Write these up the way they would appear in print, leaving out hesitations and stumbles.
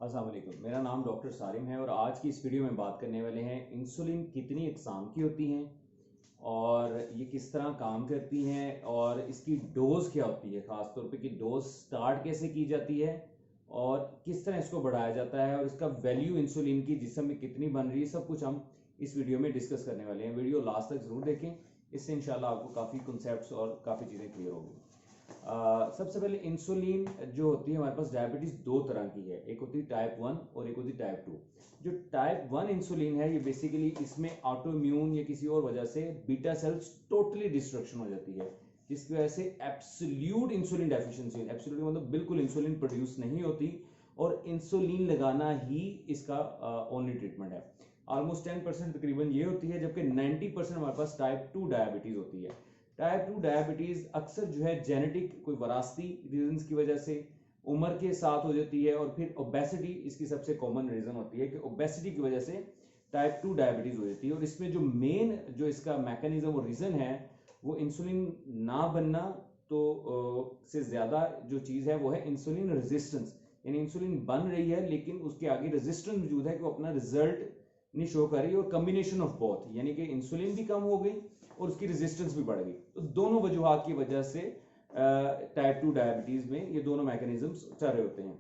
अस्सलाम वालेकुम। मेरा नाम डॉक्टर सारिम है और आज की इस वीडियो में बात करने वाले हैं इंसुलिन कितनी अक़साम की होती हैं और ये किस तरह काम करती हैं और इसकी डोज क्या होती है, ख़ास तौर पे कि डोज स्टार्ट कैसे की जाती है और किस तरह इसको बढ़ाया जाता है और इसका वैल्यू इंसुलिन की जिस्म में कितनी बन रही है, सब कुछ हम इस वीडियो में डिस्कस करने वाले हैं। वीडियो लास्ट तक ज़रूर देखें, इससे इंशाल्लाह आपको काफ़ी कॉन्सेप्ट्स और काफ़ी चीज़ें क्लियर होंगी। सबसे पहले इंसुलिन जो होती है, हमारे पास डायबिटीज़ दो तरह की है, एक होती है टाइप 1 और एक होती है टाइप 2। जो टाइप 1 इंसुलिन है ये बेसिकली इसमें ऑटो इम्यून या किसी और वजह से बीटा सेल्स टोटली डिस्ट्रक्शन हो जाती है, जिसकी वजह से एब्सोल्यूट इंसुलिन डेफिशिएंसी, एब्सोल्यूट मतलब बिल्कुल इंसुलिन प्रोड्यूस नहीं होती और इंसुलिन लगाना ही इसका ओनली ट्रीटमेंट है। ऑलमोस्ट 10% तकरीबन ये होती है, जबकि 90% हमारे पास टाइप 2 डायबिटीज़ होती है। टाइप 2 डायबिटीज़ अक्सर जो है जेनेटिक कोई वरासती रीजंस की वजह से उम्र के साथ हो जाती है और फिर ओबेसिटी इसकी सबसे कॉमन रीज़न होती है कि ओबेसिटी की वजह से टाइप 2 डायबिटीज़ हो जाती है। और इसमें जो मेन जो इसका मैकेनिज्म और रीज़न है वो इंसुलिन ना बनना तो से ज़्यादा जो चीज़ है वो है इंसुलिन रेजिस्टेंस, यानी इंसुलिन बन रही है लेकिन उसके आगे रेजिस्टेंस मौजूद है कि वो अपना रिजल्ट नहीं शो कर रही, और कम्बिनेशन ऑफ बोथ, यानी कि इंसुलिन भी कम हो गई और उसकी रेजिस्टेंस भी बढ़ गई। तो दोनों वजूहात की वजह से टाइप 2 डायबिटीज में ये दोनों मैकेनिज्म्स चल रहे होते हैं।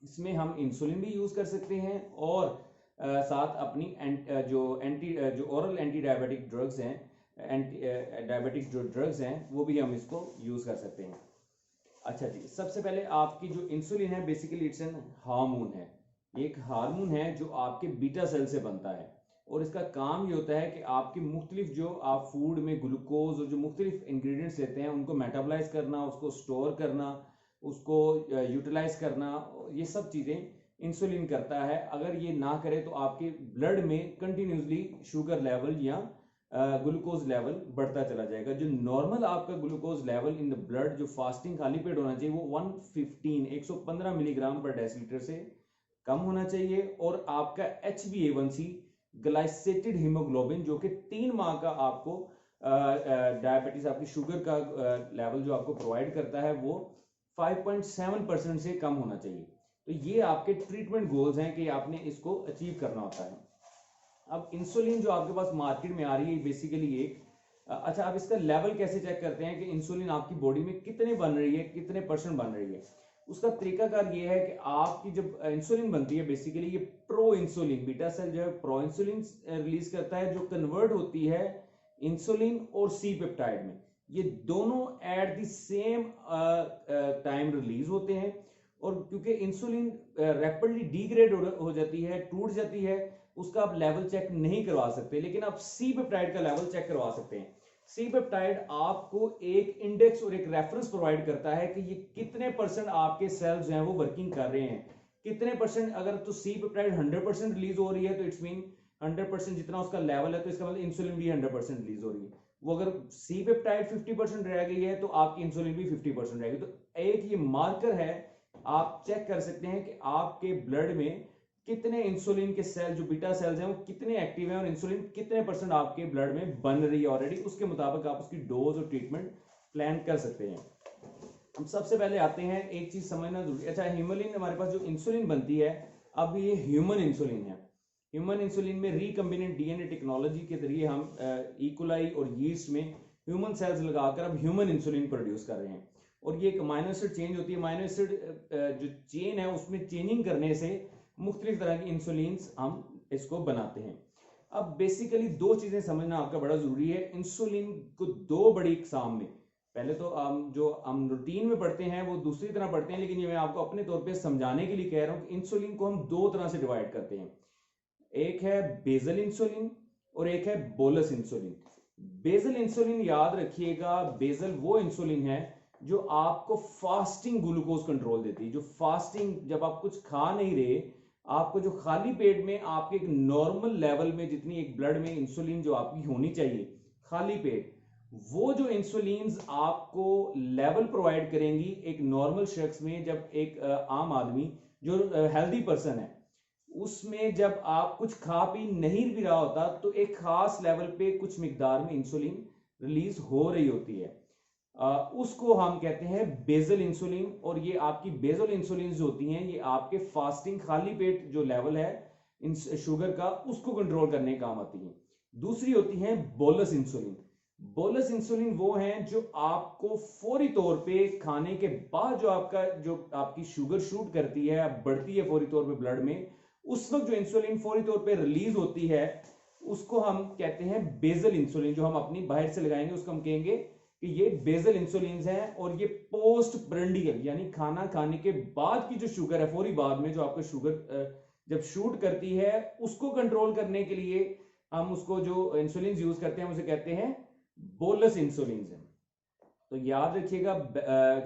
इसमें हम इंसुलिन भी यूज कर सकते हैं और साथ अपनी जो ओरल एंटी डायबिटिक ड्रग्स हैं, एंटी डायबिटिक जो ड्रग्स हैं वो भी हम इसको यूज कर सकते हैं। अच्छा जी, सबसे पहले आपकी जो इंसुलिन है बेसिकली इट्स एन हार्मोन है, एक हार्मोन है जो आपके बीटा सेल से बनता है और इसका काम ये होता है कि आपके मुख्तलिफ जो आप फूड में ग्लूकोज और जो मुख्तलिफ इंग्रेडिएंट्स लेते हैं उनको मेटाबोलाइज करना, उसको स्टोर करना, उसको यूटिलाइज करना, ये सब चीज़ें इंसुलिन करता है। अगर ये ना करे तो आपके ब्लड में कंटिन्यूसली शुगर लेवल या ग्लूकोज लेवल बढ़ता चला जाएगा। जो नॉर्मल आपका glucose level in the blood जो फास्टिंग खाली पेट होना चाहिए वो 115 मिलीग्राम पर डेसीलीटर से कम होना चाहिए, और आपका HbA1c ग्लाइसेटेड हीमोग्लोबिन जो कि 3 माह का आपको डायबिटीज आपकी शुगर का लेवल जो आपको प्रोवाइड करता है वो 5.7% से कम होना चाहिए। तो ये आपके ट्रीटमेंट गोल्स हैं कि आपने इसको अचीव करना होता है। अब इंसुलिन जो आपके पास मार्केट में आ रही है बेसिकली एक अच्छा, आप इसका लेवल कैसे चेक करते हैं कि इंसुलिन आपकी बॉडी में कितने बन रही है, कितने परसेंट बन रही है? उसका तरीकाकार ये है कि आपकी जब इंसुलिन बनती है बेसिकली ये प्रो इंसुलिन, बीटा सेल जो है प्रो इंसुलिन रिलीज करता है जो कन्वर्ट होती है इंसुलिन और सी पेप्टाइड में। ये दोनों at the same time release होते हैं, और क्योंकि इंसुलिन रैपिडली डिग्रेड हो जाती है, टूट जाती है, उसका आप लेवल चेक नहीं करवा सकते, लेकिन आप सी पेप्टाइड का लेवल चेक करवा सकते हैं। सी पेप्टाइड आपको एक इंडेक्स और एक रेफरेंस प्रोवाइड करता है कि ये कितने परसेंट आपके सेल्स हैं वो वर्किंग कर रहे हैं, कितने परसेंट। अगर तो सी पेप्टाइड 100% रिलीज हो रही है तो इट्स मीन 100% जितना उसका लेवल है, तो इसका मतलब इंसुलिन भी 100% रिलीज हो रही है। वो अगर सी पेप्टाइड 50% रह गई है तो आपकी इंसुलिन भी 50% रहेगी। तो एक ये मार्कर है, आप चेक कर सकते हैं कि आपके ब्लड में कितने इंसुलिन के सेल जो बीटा सेल्स हैं वो कितने एक्टिव हैं और इंसुलिन कितने परसेंट आपके ब्लड में बन रही है ऑलरेडी। उसके मुताबिक आप उसकी डोज और ट्रीटमेंट प्लान कर सकते हैं। हम सबसे पहले आते हैं, एक चीज समझना जरूरी। अच्छा, ह्यूमन हमारे पास जो इंसुलिन बनती है, अब ये ह्यूमन इंसुलिन है। ह्यूमन इंसुलिन में रिकम्बिनेंट डीएनए टेक्नोलॉजी के जरिए हम इकोलाई और यीस्ट में ह्यूमन सेल्स लगाकर अब ह्यूमन इंसुलिन प्रोड्यूस कर रहे हैं, और ये एक अमाइनो एसिड चेंज होती है। अमाइनो एसिड जो चेन है उसमें चेंजिंग करने से मुख्तलिफ तरह की इंसुलिन हम इसको बनाते हैं। अब बेसिकली दो चीजें समझना आपका बड़ा जरूरी है। इंसुलिन को दो बड़ी इकसाम में, पहले तो जो हम रूटीन में पढ़ते हैं वो दूसरी तरह पढ़ते हैं, लेकिन ये मैं आपको अपने तौर पे समझाने के लिए कह रहा हूं कि इंसुलिन को हम दो तरह से डिवाइड करते हैं। एक है बेजल इंसुलिन और एक है बोलस इंसुलिन। बेजल इंसुलिन याद रखिएगा, बेजल वो इंसुलिन है जो आपको फास्टिंग ग्लूकोज कंट्रोल देती है। जो फास्टिंग, जब आप कुछ खा नहीं रहे, आपको जो खाली पेट में आपके एक नॉर्मल लेवल में जितनी एक ब्लड में इंसुलिन जो आपकी होनी चाहिए खाली पेट, वो जो इंसुलिन आपको लेवल प्रोवाइड करेंगी एक नॉर्मल शख्स में, जब एक आम आदमी जो हेल्दी पर्सन है उसमें जब आप कुछ खा पी नहीं भी रहा होता तो एक खास लेवल पे कुछ मिकदार में इंसुलिन रिलीज हो रही होती है। उसको हम कहते हैं बेसल इंसुलिन। और ये आपकी बेसल इंसुलिन जो होती हैं ये आपके फास्टिंग खाली पेट जो लेवल है इन शुगर का उसको कंट्रोल करने का काम आती है। दूसरी होती है बोलस इंसुलिन। बोलस इंसुलिन वो हैं जो आपको फौरी तौर पे खाने के बाद जो आपकी शुगर शूट करती है, बढ़ती है फौरी तौर पे ब्लड में, उस वक्त जो इंसुलिन फौरी तौर पे रिलीज होती है उसको हम कहते हैं बेसल इंसुलिन। जो हम अपनी बाहर से लगाएंगे उसको हम कहेंगे कि ये बेसल इंसुलिन हैं। और ये पोस्ट ब्रंडियल यानी खाना खाने के बाद की जो शुगर है, फौरी बाद में जो आपका शुगर जब शूट करती है उसको कंट्रोल करने के लिए हम उसको जो इंसुलिन यूज करते हैं उसे कहते हैं बोलस इंसुलिन है। तो याद रखिएगा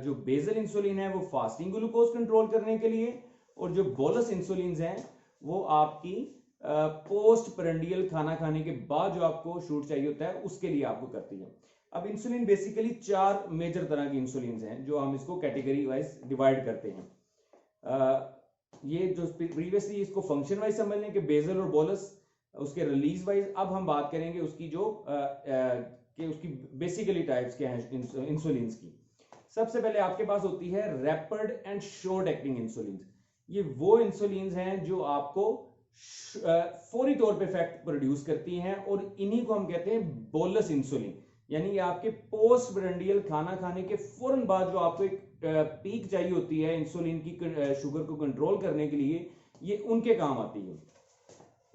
जो बेसल इंसुलिन है वो फास्टिंग ग्लूकोज कंट्रोल करने के लिए, और जो बोलस इंसुलिन हैं वो आपकी पोस्ट पेरेंडियल खाना खाने के बाद जो आपको शूट चाहिए होता है उसके लिए आपको करती है। अब इंसुलिन बेसिकली 4 मेजर तरह की इंसुलिन हैं जो हम इसको कैटेगरी वाइज डिवाइड करते हैं। ये जो प्रीवियसली इसको फंक्शन वाइज समझ लें कि बेसल और बोलस, उसके रिलीज वाइज अब हम बात करेंगे उसकी जो कि उसकी बेसिकली टाइप्स क्या हैं इंसुलिन की। सबसे पहले आपके पास होती है rapid and short acting insulin. ये वो इंसुलिन हैं जो आपको फौरी तौर पे इफेक्ट प्रोड्यूस करती हैं, और इन्हीं को हम कहते हैं बोलस इंसुलिन। यानी ये आपके पोस्ट ब्रंडियल खाना खाने के फौरन बाद जो आपको एक पीक चाहिए होती है इंसुलिन की शुगर को कंट्रोल करने के लिए, ये उनके काम आती है।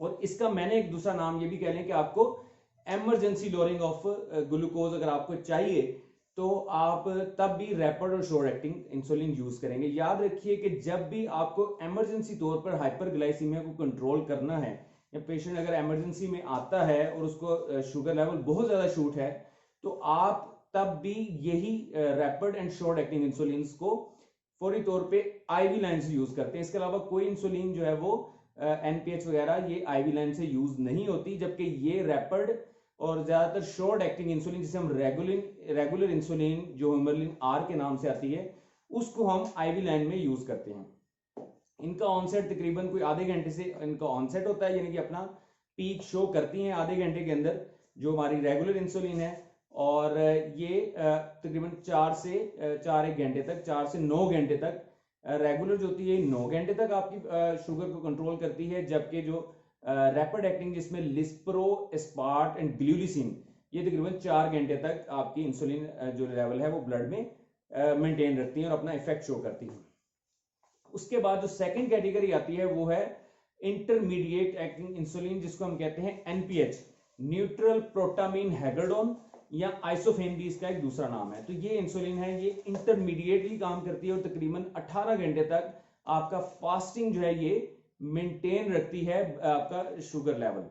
और इसका मैंने एक दूसरा नाम ये भी कह लें कि आपको एमरजेंसी लोअरिंग ऑफ ग्लूकोज अगर आपको चाहिए तो आप तब भी रैपिड और शॉर्ट एक्टिंग इंसुलिन यूज करेंगे। याद रखिए कि जब भी आपको इमरजेंसी तौर पर हाइपरग्लाइसीमिया को कंट्रोल करना है, या पेशेंट अगर इमरजेंसी में आता है और उसको शुगर लेवल बहुत ज्यादा शूट है, तो आप तब भी यही rapid and short acting insulin को फौरी तौर पे आईवी लाइन से यूज करते हैं। इसके अलावा कोई इंसुलिन जो है वो एनपीएच वगैरह ये आईवी लाइन से यूज नहीं होती, जबकि ये रैपिड और ज्यादातर शॉर्ट एक्टिंग इंसुलिन जिसे हम रेगुलर इंसुलिन जो हिमरलिन आर के नाम से आती है उसको हम आईवी लाइन में यूज करते हैं। इनका ऑनसेट तकरीबन कोई आधे घंटे से इनका ऑनसेट होता है, यानी कि अपना पीक शो करती हैं आधे घंटे के अंदर जो हमारी रेगुलर इंसुलिन है। और ये तकरीबन 4 एक घंटे तक, 4 से 9 घंटे तक रेगुलर जो होती है 9 घंटे तक आपकी शुगर को कंट्रोल करती है, जबकि जो रैपिड एक्टिंग जिसमें लिस्प्रो, एस्पार्ट एंड ग्लूलिसिन ये तकरीबन 4 घंटे तक आपकी इंसुलिन जो लेवल है वो ब्लड में मेंटेन रखती है और अपना इफेक्ट शो करती है। उसके बाद जो सेकंड कैटेगरी आती है वो है इंटरमीडिएट एक्टिंग इंसुलिन, जिसको हम कहते हैं एनपीएच, न्यूट्रल प्रोटामीन हेगर्डोन, या आइसोफेन भी इसका एक दूसरा नाम है। तो ये इंसुलिन है, ये इंटरमीडिएटली काम करती है और तकरीबन 18 घंटे तक आपका फास्टिंग जो है ये मेंटेन रखती है आपका शुगर लेवल।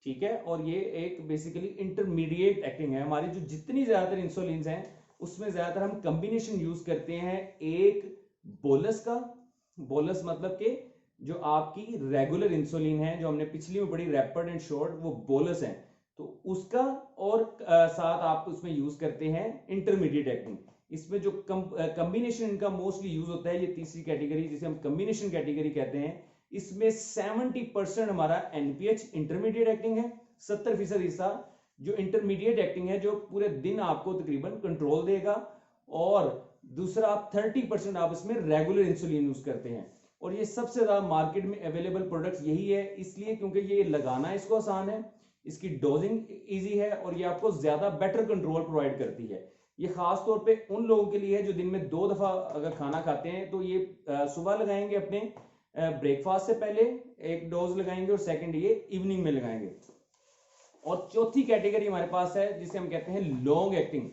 ठीक है, और ये एक बेसिकली इंटरमीडिएट एक्टिंग है। हमारी जो जितनी ज्यादातर इंसुलिन हैं उसमें ज्यादातर हम कॉम्बिनेशन यूज करते हैं, एक बोलस का, बोलस मतलब कि जो आपकी रेगुलर इंसुलिन है जो हमने पिछली में पढ़ी रैपिड एंड शॉर्ट, वो बोलस है, तो उसका, और साथ आप उसमें यूज करते हैं इंटरमीडिएट एक्टिंग। इसमें जो कॉम्बिनेशन इनका मोस्टली यूज होता है, ये तीसरी कैटेगरी जिसे हम कॉम्बिनेशन कैटेगरी कहते हैं, इसमें 70% हमारा एनपीएच इंटरमीडिएट एक्टिंग है, 70% हिस्सा जो इंटरमीडिएट एक्टिंग है जो पूरे दिन आपको तकरीबन कंट्रोल देगा, और दूसरा आप 30% आप इसमें रेगुलर इंसुलिन यूज करते हैं। और ये सबसे ज्यादा मार्केट में अवेलेबल प्रोडक्ट्स यही है, इसलिए क्योंकि ये लगाना इसको आसान है, इसकी डोजिंग इजी है, और ये आपको ज्यादा बेटर कंट्रोल प्रोवाइड करती है। ये खास तौर पे उन लोगों के लिए है जो दिन में 2 दफा अगर खाना खाते हैं, तो ये सुबह लगाएंगे अपने ब्रेकफास्ट से पहले एक डोज लगाएंगे, और सेकंड ये इवनिंग में लगाएंगे। और चौथी कैटेगरी हमारे पास है जिसे हम कहते हैं लॉन्ग एक्टिंग।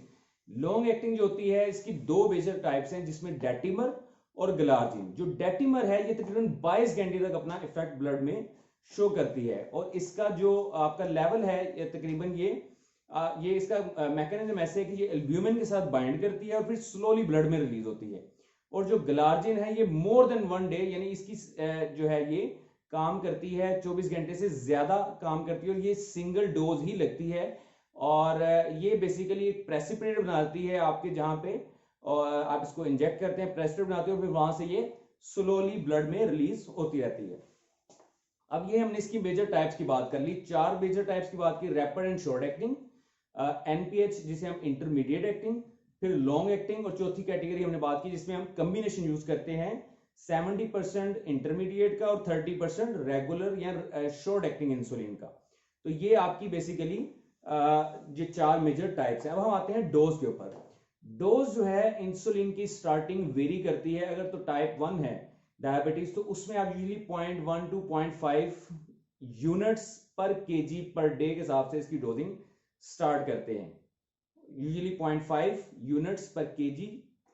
लॉन्ग एक्टिंग जो होती है इसकी 2 मेजर टाइप्स हैं, जिसमें डेटिमर और ग्लार्जिन। जो डेटिमर है ये तकरीबन 22 घंटे तक अपना इफेक्ट ब्लड में शो करती है, और इसका जो आपका लेवल है ये तकरीबन ये इसका मैकेनिज्म ऐसे है कि ये एल्ब्यूमिन के साथ बाइंड करती है और फिर स्लोली ब्लड में रिलीज होती है। और जो ग्लार्जिन है ये मोर देन 1 डे, यानी इसकी जो है ये काम करती है 24 घंटे से ज्यादा काम करती है, और ये सिंगल डोज ही लगती है। और ये बेसिकली एक प्रेसिपिटेट बनाती है आपके जहां पे, और आप इसको इंजेक्ट करते हैं, प्रेसिपिटेट बनाते हो, फिर वहां से ये स्लोली ब्लड में रिलीज होती रहती है। अब ये हमने इसकी मेजर टाइप्स की बात कर ली, 4 मेजर टाइप्स की बात की, rapid and short acting, NPH जिसे हम इंटरमीडिएट एक्टिंग, फिर लॉन्ग एक्टिंग, और चौथी कैटेगरी हमने बात की जिसमें हम कम्बिनेशन यूज करते हैं 70% इंटरमीडिएट का और 30% रेगुलर या शॉर्ट एक्टिंग इंसुलिन का। तो ये आपकी बेसिकली ये 4 मेजर टाइप्स हैं। अब हम आते हैं डोज के ऊपर। डोज जो है इंसुलिन की स्टार्टिंग वेरी करती है। अगर तो टाइप 1 है डायबिटीज, तो उसमें आप यूजली 0.1 टू 0.5 यूनिट्स पर केजी पर डे के हिसाब से इसकी डोजिंग स्टार्ट करते हैं, यूजली 0.5 यूनिट्स पर केजी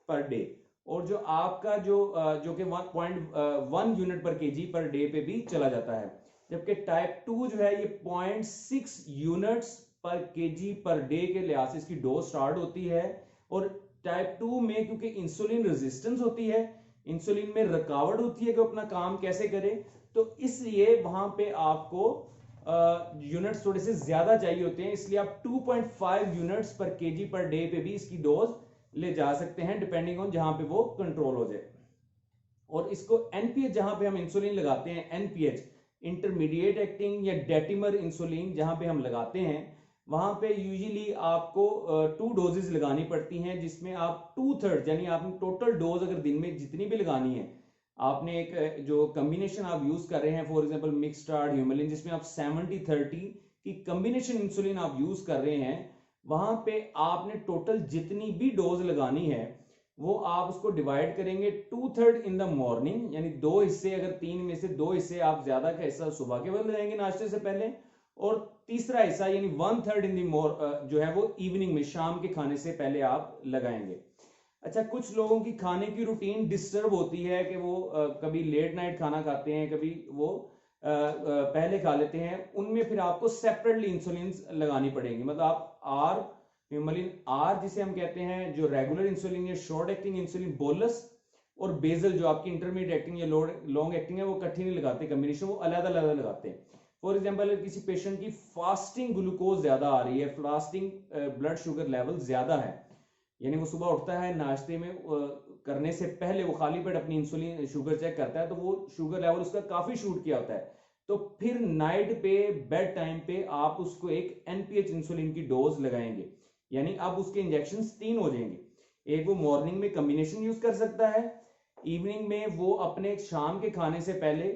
पर डे। और जो आपका जो कि 1.1 यूनिट पर केजी पर डे पे भी चला जाता है। जबकि टाइप 2 जो है ये 0.6 यूनिट्स पर केजी पर डे के लिहाज से इसकी डोज स्टार्ट होती है। और टाइप 2 में क्योंकि इंसुलिन रेजिस्टेंस होती है, इंसुलिन में रुकावट होती है कि अपना काम कैसे करे, तो इसलिए वहां पे आपको यूनिट्स थोड़े से ज्यादा चाहिए होते हैं। इसलिए आप 2.5 यूनिट्स पर केजी पर डे पे भी इसकी डोज ले जा सकते हैं, डिपेंडिंग ऑन जहां पे वो कंट्रोल हो जाए। और इसको एनपीएच जहां पे हम इंसुलिन लगाते हैं, एनपीएच इंटरमीडिएट एक्टिंग या डेटिमर इंसुलिन जहां पे हम लगाते हैं, वहां पे यूजुअली आपको 2 डोजेज लगानी पड़ती हैं, जिसमें आप 2/3 यानी आपने टोटल डोज अगर दिन में जितनी भी लगानी है, आपने एक जो कॉम्बिनेशन आप यूज कर रहे हैं, फॉर एग्जांपल मिक्सडार्ड ह्यूमलिन, जिसमें आप 70-30 की कॉम्बिनेशन इंसुलिन आप यूज कर रहे हैं, वहां पे आपने टोटल जितनी भी डोज लगानी है वो आप उसको डिवाइड करेंगे 2/3 इन द मॉर्निंग, यानी 2 हिस्से, अगर 3 में से 2 हिस्से आप ज्यादा का हिस्सा सुबह के वक्त लगाएंगे नाश्ते से पहले, और तीसरा हिस्सा यानी 1/3 इन द जो है वो इवनिंग में, शाम के खाने से पहले आप लगाएंगे। अच्छा, कुछ लोगों की खाने की रूटीन डिस्टर्ब होती है कि वो कभी लेट नाइट खाना खाते हैं, कभी वो पहले खा लेते हैं, उनमें फिर आपको सेपरेटली इंसुलिन लगानी पड़ेगी। मतलब आप आर ह्यूमलिन आर जिसे हम कहते हैं, जो रेगुलर इंसुलिन या शॉर्ट एक्टिंग इंसुलिन बोलस, और बेजल जो आपकी इंटरमीडिएट एक्टिंग या लॉन्ग एक्टिंग है, वो इकट्ठी नहीं लगाते कॉम्बिनेशन, वो अलग अलग लगाते हैं। फॉर एग्जाम्पल किसी पेशेंट की फास्टिंग ग्लूकोज ज्यादा आ रही है, फास्टिंग ब्लड शुगर लेवल ज्यादा है, यानी वो सुबह उठता है, नाश्ते में करने से पहले वो खाली पेट अपनी इंसुलिन शुगर चेक करता है, तो वो शुगर लेवल उसका काफी शूट किया होता है, तो फिर नाइट पे बेड टाइम पे आप उसको एक एनपीएच इंसुलिन की डोज लगाएंगे, यानी अब उसके इंजेक्शन 3 हो जाएंगे। एक वो मॉर्निंग में कॉम्बिनेशन यूज कर सकता है, इवनिंग में वो अपने शाम के खाने से पहले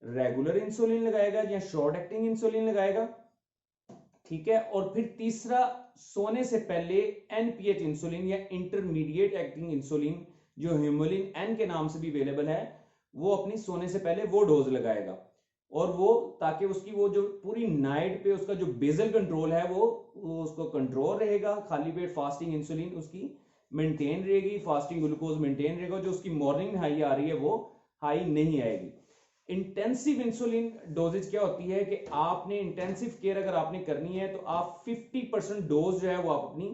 रेगुलर इंसुलिन लगाएगा या शॉर्ट एक्टिंग इंसुलिन लगाएगा, ठीक है। और फिर तीसरा, सोने से पहले एनपीएच इंसुलिन या इंटरमीडिएट एक्टिंग इंसुलिन जो ह्यूमलिन एन के नाम से भी अवेलेबल है, वो अपनी सोने से पहले वो डोज लगाएगा। और वो ताकि उसकी वो जो पूरी नाइट पे उसका जो बेजल कंट्रोल है वो उसको कंट्रोल रहेगा, खाली पेट फास्टिंग इंसुलिन उसकी मेंटेन रहेगी, फास्टिंग ग्लूकोज मेंटेन रहेगा, जो उसकी मॉर्निंग में हाई आ रही है वो हाई नहीं आएगी। इंटेंसिव इंसुलिन डोजेज क्या होती है कि आपने इंटेंसिव केयर अगर आपने करनी है, तो आप 50% डोज जो है वो आप अपनी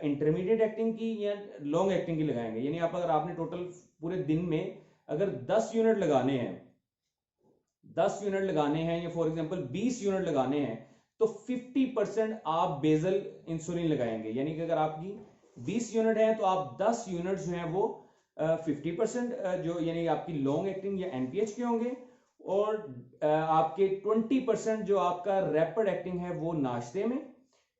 इंटरमीडिएट एक्टिंग की या लॉन्ग एक्टिंग की लगाएंगे। यानी आप अगर आपने टोटल पूरे दिन में अगर 10 यूनिट लगाने हैं, 10 यूनिट लगाने हैं, या फॉर एग्जांपल 20 यूनिट लगाने हैं, तो 50% आप बेजल इंसुलिन लगाएंगे। यानी कि अगर आपकी 20 यूनिट है तो आप 10 यूनिट जो है वो 50% जो यानी आपकी लॉन्ग एक्टिंग या एनपीएच के होंगे, और आपके 20% जो आपका रैपिड एक्टिंग है वो नाश्ते में,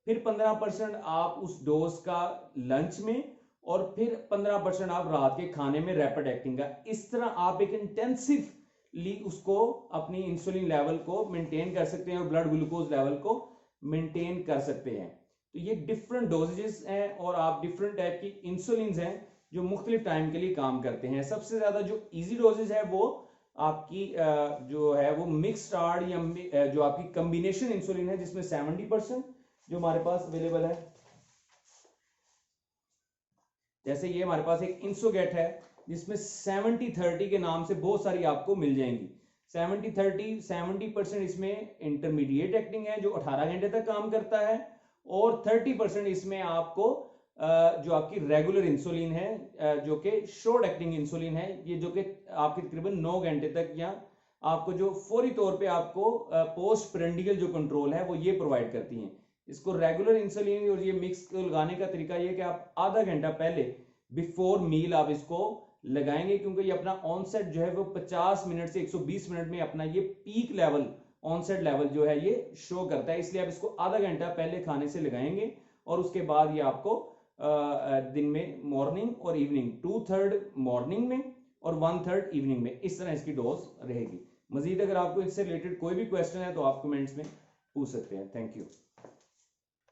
फिर 15% आप उस डोज का लंच में, और फिर 15% आप रात के खाने में रैपिड एक्टिंग का। इस तरह आप एक इंटेंसिवली उसको अपनी इंसुलिन लेवल को मेंटेन कर सकते हैं और ब्लड ग्लूकोज लेवल को मेंटेन कर सकते हैं। तो ये डिफरेंट डोजेस हैं, और आप डिफरेंट टाइप की इंसुलिन हैं जो मुख्तलिफ टाइम के लिए काम करते हैं। सबसे ज्यादा जो इजी डोजेज है वो आपकी जो है वो मिक्सडार्ड या जो आपकी कॉम्बिनेशन इंसुलिन है, जिसमें 70% जो हमारे पास अवेलेबल है। जैसे ये हमारे पास एक इंसोगेट है जिसमें 70-30 के नाम से बहुत सारी आपको मिल जाएंगी। 70-30, 70% इसमें इंटरमीडिएट एक्टिंग है जो 18 घंटे तक काम करता है, और 30% इसमें आपको जो आपकी रेगुलर इंसुलिन है जो कि शॉर्ट एक्टिंग इंसुलिन है, ये जो कि आपके तकरीबन 9 घंटे तक या आपको जो फौरी तौर पे आपको पोस्ट प्रेंडियल जो कंट्रोल है वो ये प्रोवाइड करती हैं। इसको रेगुलर इंसुलिन और ये मिक्स को लगाने का तरीका ये कि आप आधा घंटा पहले बिफोर मील आप इसको लगाएंगे, क्योंकि ये अपना ऑनसेट जो है वो 50 मिनट से 120 मिनट में अपना ये पीक लेवल, ऑनसेट लेवल जो है ये शो करता है। इसलिए आप इसको आधा घंटा पहले खाने से लगाएंगे, और उसके बाद ये आपको दिन में मॉर्निंग और इवनिंग, 2/3 मॉर्निंग में और 1/3 इवनिंग में, इस तरह इसकी डोज रहेगी। मजीद अगर आपको इससे रिलेटेड कोई भी क्वेश्चन है तो आप कमेंट्स में पूछ सकते हैं। Thank you.